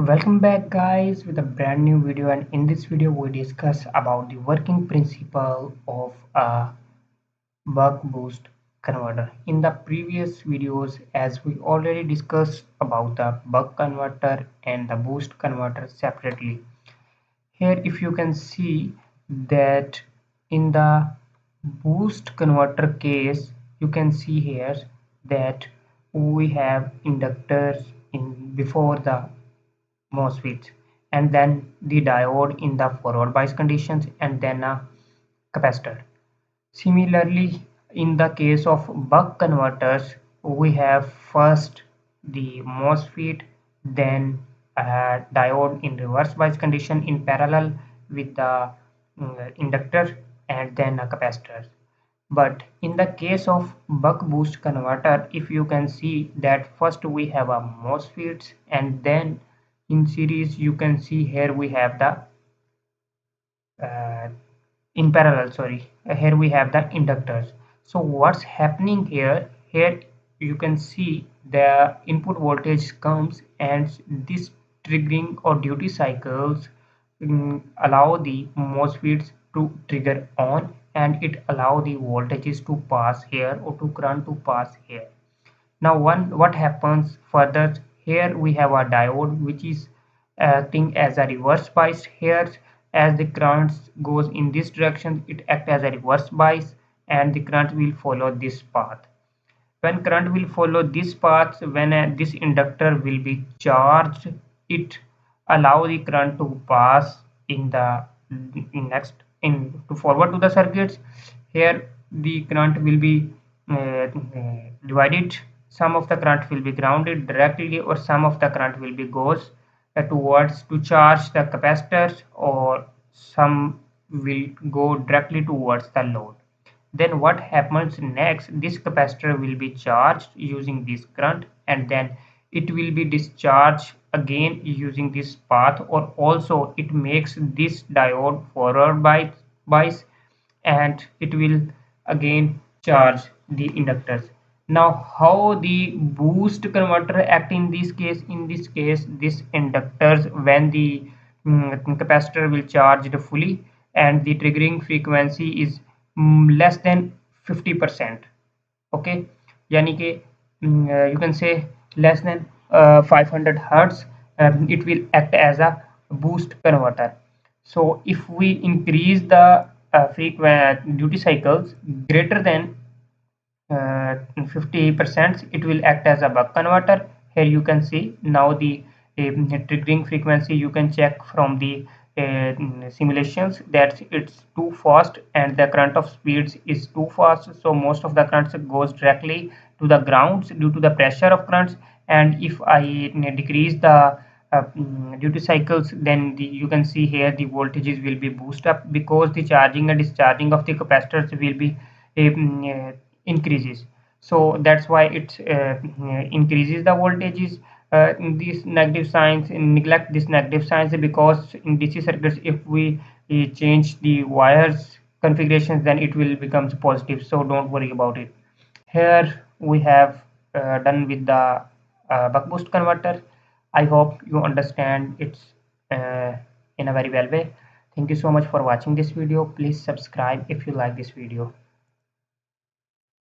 Welcome back guys with a brand new video, and in this video we discuss about the working principle of a buck boost converter. In the previous videos, as we already discussed about the buck converter and the boost converter separately, here if you can see that in the boost converter case, you can see here that we have inductors in before the MOSFETs, and then the diode in the forward bias conditions, and then a capacitor. Similarly, in the case of buck converters, we have first the MOSFET, then a diode in reverse bias condition in parallel with the inductor, and then a capacitor. But in the case of buck boost converter, if you can see that first we have a MOSFETs, and then in series you can see here we have the uh, in parallel, sorry, here we have the inductors. So what's happening here you can see the input voltage comes, and this triggering or duty cycles allow the MOSFETs to trigger on, and it allow the voltages to pass here or to current to pass here. Now what happens further, here we have a diode which is acting as a reverse bias. Here, as the current goes in this direction, it acts as a reverse bias, and the current will follow this path. When current will follow this path, when this inductor will be charged, it allow the current to pass in the next in to forward to the circuits. Here the current will be divided. Some of the current will be grounded directly, or some of the current will be goes towards to charge the capacitors, or some will go directly towards the load. Then what happens next, this capacitor will be charged using this current, and then it will be discharged again using this path, or also it makes this diode forward bias, and it will again charge the inductors. Now how the boost converter act in this case? In this case, this inductors, when the capacitor will charge fully and the triggering frequency is less than 50%, okay, yani कि you can say less than 500 hertz, it will act as a boost converter. So if we increase the duty cycles greater than 50%, it will act as a buck converter. Here you can see now the triggering frequency, you can check from the simulations that it's too fast, and the current of speeds is too fast, so most of the currents goes directly to the grounds due to the pressure of currents. And if I decrease the duty cycles, then you can see here the voltages will be boost up, because the charging and discharging of the capacitors will be increases. So that's why it increases the voltages. These negative signs, neglect this negative signs, because in DC circuits, if we change the wires configurations, then it will becomes positive, so don't worry about it. Here we have done with the buck boost converter. I hope you understand it's in a very well way. Thank you so much for watching this video. Please subscribe if you like this video.